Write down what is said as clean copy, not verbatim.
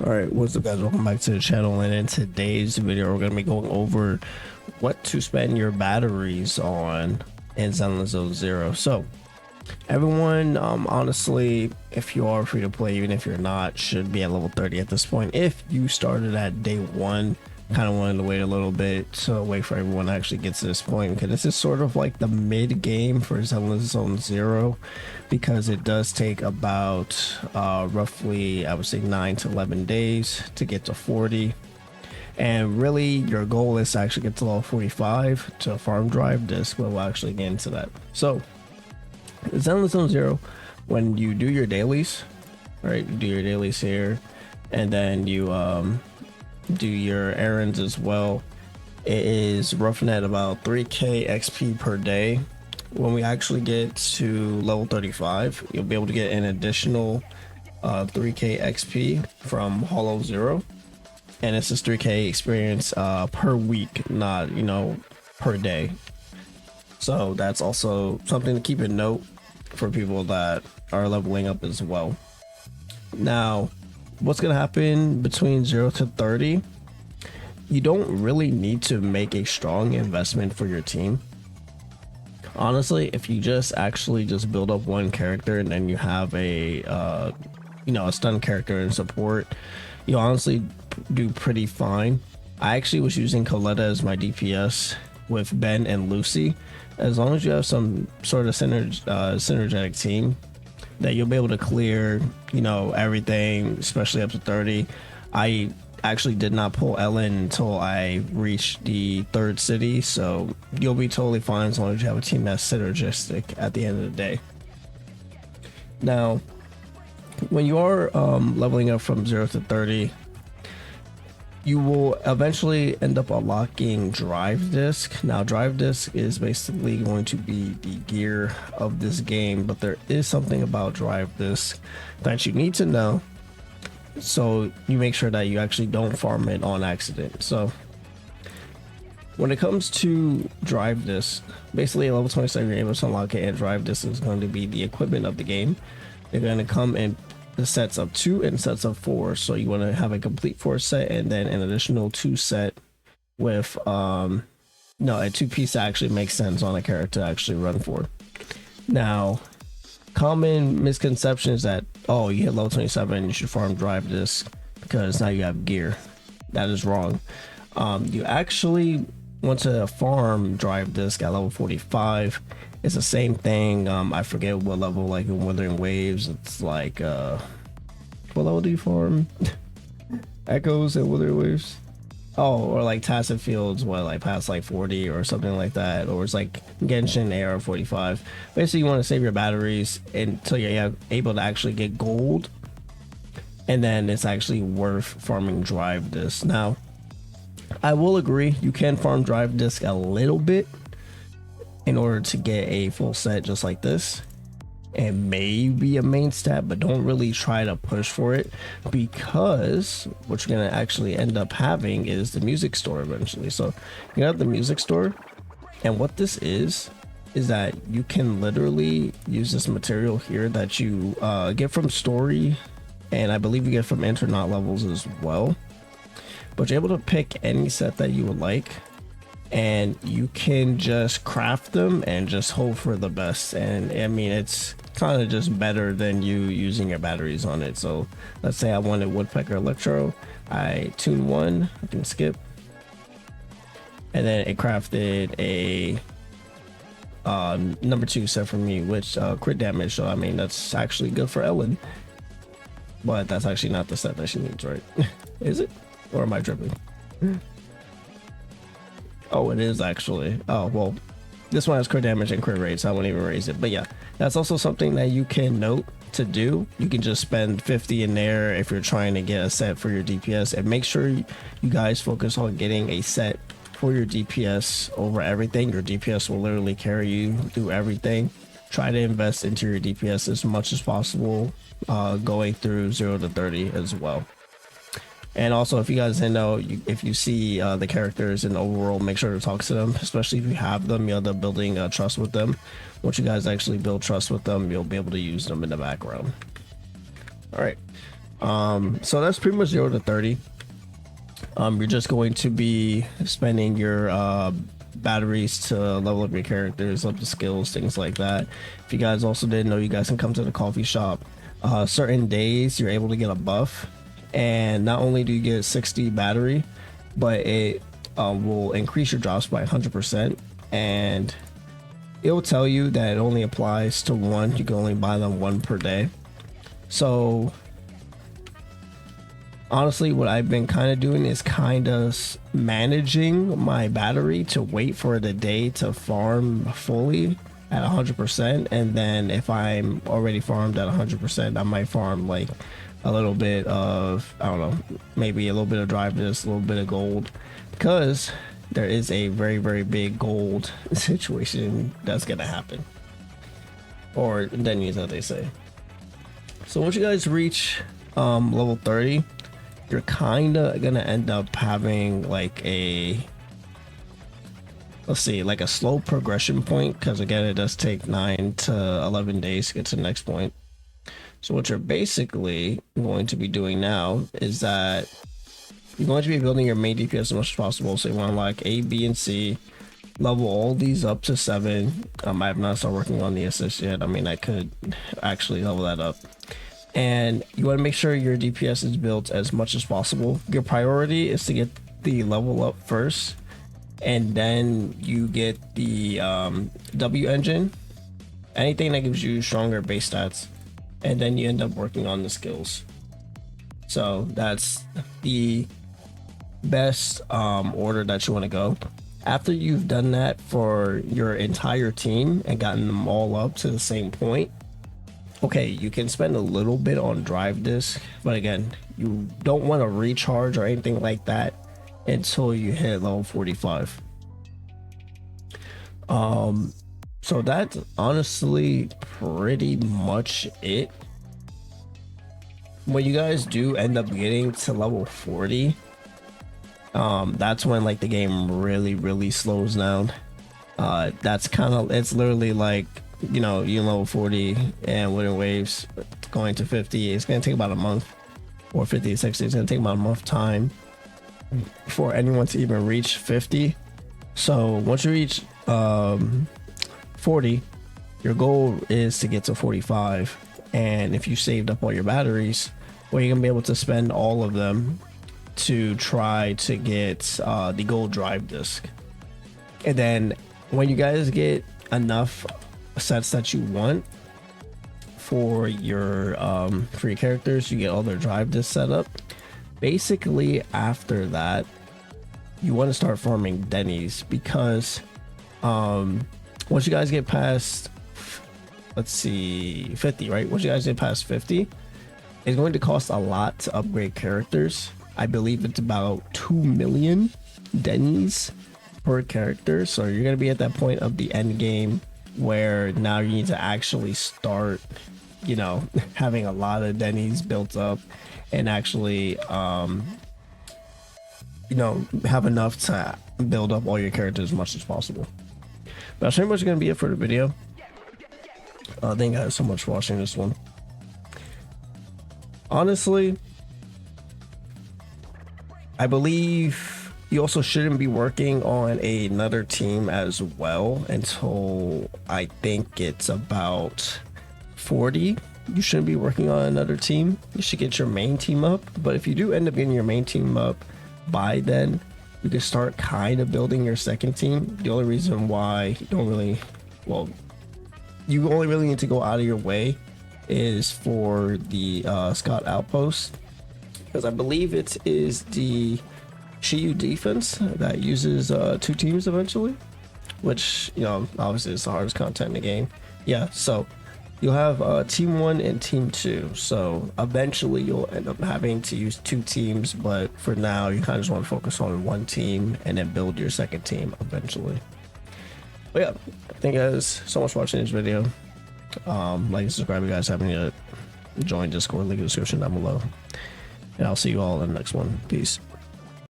Alright, what's up guys, welcome back to the channel, and in today's video we're going to be going over what to spend your batteries on in Zenless Zone Zero. So everyone, honestly, if you are free to play, even if you're not, should be at level 30 at this point. If you started at day one, kind of wanted to wait a little bit to wait for everyone to actually get to this point, because this is sort of like the mid game for Zenless Zone Zero, because it does take about roughly, I would say, 9 to 11 days to get to 40. And really your goal is to actually get to level 45 to farm drive disc, but we'll actually get into that. So Zenless Zone Zero, when you do your dailies, right, you do your dailies here, and then you do your errands as well, it is roughing at about 3k XP per day. When we actually get to level 35, you'll be able to get an additional 3k XP from Hollow Zero, and it's just 3k experience per week, not, you know, per day. So that's also something to keep in note for people that are leveling up as well. Now, what's gonna happen between 0 to 30? You don't really need to make a strong investment for your team. Honestly, if you just actually just build up one character and then you have a a stun character in support, you honestly do pretty fine. I actually was using Coletta as my DPS with Ben and Lucy. As long as you have some sort of synergetic team, that you'll be able to clear, you know, everything, especially up to 30. I actually did not pull Ellen until I reached the 3rd city, so you'll be totally fine as long as you have a team that's synergistic at the end of the day. Now, when you are leveling up from 0 to 30, you will eventually end up unlocking drive disc. Now, drive disc is basically going to be the gear of this game, but there is something about drive disc that you need to know, so you make sure that you actually don't farm it on accident. So when it comes to drive disc, basically at level 27 you're able to unlock it, and drive disc is going to be the equipment of the game. They're going to come in the sets of 2 and sets of 4, so you want to have a complete 4 set and then an additional 2 set with a 2-piece that actually makes sense on a character to actually run for. Now, common misconceptions that, oh, you hit level 27, you should farm drive disc because now you have gear. That is wrong. You actually want to farm drive disc at level 45. It's the same thing. I forget what level, like in Withering Waves, it's like what level do you farm echoes and Withering Waves? Oh, or like Tacit Fields, what, like past like 40 or something like that, or it's like Genshin AR 45. Basically, you want to save your batteries until you're able to actually get gold, and then it's actually worth farming drive disc. Now, I will agree, you can farm drive disc a little bit in order to get a full set just like this, and maybe a main stat, but don't really try to push for it, because what you're gonna actually end up having is the music store eventually. So you have the music store, and what this is that you can literally use this material here that you get from story, and I believe you get from Internet levels as well, but you're able to pick any set that you would like, and you can just craft them and just hope for the best. And I mean, it's kind of just better than you using your batteries on it. So let's say I wanted Woodpecker Electro, I tune 1, I can skip, and then it crafted a number 2 set for me, which crit damage. So I mean, that's actually good for Ellen, but that's actually not the set that she needs, right? Is it, or am I tripping? Oh, it is actually. Oh, well, this one has crit damage and crit rate, so I won't even raise it. But yeah, that's also something that you can note to do. You can just spend 50 in there if you're trying to get a set for your DPS, and make sure you guys focus on getting a set for your DPS over everything. Your DPS will literally carry you through everything. Try to invest into your DPS as much as possible, going through 0 to 30 as well. And also, if you guys didn't know, if you see the characters in the overworld, make sure to talk to them, especially if you have them. You'll end up building trust with them. Once you guys actually build trust with them, you'll be able to use them in the background. All right, So that's pretty much 0 to 30. You're just going to be spending your batteries to level up your characters, up the skills, things like that. If you guys also didn't know, you guys can come to the coffee shop. Certain days you're able to get a buff, and not only do you get 60 battery, but it will increase your drops by 100%, and it will tell you that it only applies to one. You can only buy them one per day. So honestly, what I've been kind of doing is kind of managing my battery to wait for the day to farm fully at 100%, and then if I'm already farmed at 100%, I might farm like a little bit of, I don't know, maybe a little bit of drive disc, a little bit of gold, because there is a very, very big gold situation that's gonna happen, or dennies as they say. So once you guys reach level 30, you're kind of gonna end up having like a, let's see, like a slow progression point, because again, it does take 9 to 11 days to get to the next point. So what you're basically going to be doing now is that you're going to be building your main DPS as much as possible. So you want to like A, B, and C, level all these up to 7. I have not started working on the assist yet. I mean, I could actually level that up. And you want to make sure your DPS is built as much as possible. Your priority is to get the level up first, and then you get the W engine, anything that gives you stronger base stats, and then you end up working on the skills. So that's the best order that you want to go. After you've done that for your entire team and gotten them all up to the same point, okay, you can spend a little bit on drive disc, but again, you don't want to recharge or anything like that until you hit level 45. So that's honestly pretty much it. When you guys do end up getting to level 40, that's when like the game really slows down. That's kind of, it's literally like, you know, you level 40 and Winter Waves going to 50, it's gonna take about a month, or 50 to 60, it's gonna take about a month time for anyone to even reach 50. So once you reach 40, your goal is to get to 45, and if you saved up all your batteries, well, you're gonna be able to spend all of them to try to get the gold drive disc. And then when you guys get enough sets that you want for your characters, you get all their drive discs set up. Basically after that, you want to start farming dennies, because once you guys get past, let's see, 50, right? Once you guys get past 50, it's going to cost a lot to upgrade characters. I believe it's about 2 million dennies per character. So you're going to be at that point of the end game where now you need to actually start, you know, having a lot of dennies built up and actually, you know, have enough to build up all your characters as much as possible. But that's pretty much going to be it for the video. Thank you guys so much for watching this one. Honestly, I believe you also shouldn't be working on another team as well until I think it's about 40. You shouldn't be working on another team. You should get your main team up. But if you do end up getting your main team up by then, you can start kind of building your second team. The only reason why you don't really, well, you only really need to go out of your way is for the Scott Outpost, because I believe it is the Shiyu defense that uses 2 teams eventually, which, you know, obviously is the hardest content in the game. Yeah, so you'll have team 1 and team 2, so eventually you'll end up having to use 2 teams, but for now you kind of just want to focus on 1 team and then build your second team eventually. But yeah, thank you guys so much for watching this video. Like and subscribe if you guys haven't yet. Join Discord, link in the description down below, and I'll see you all in the next one. Peace.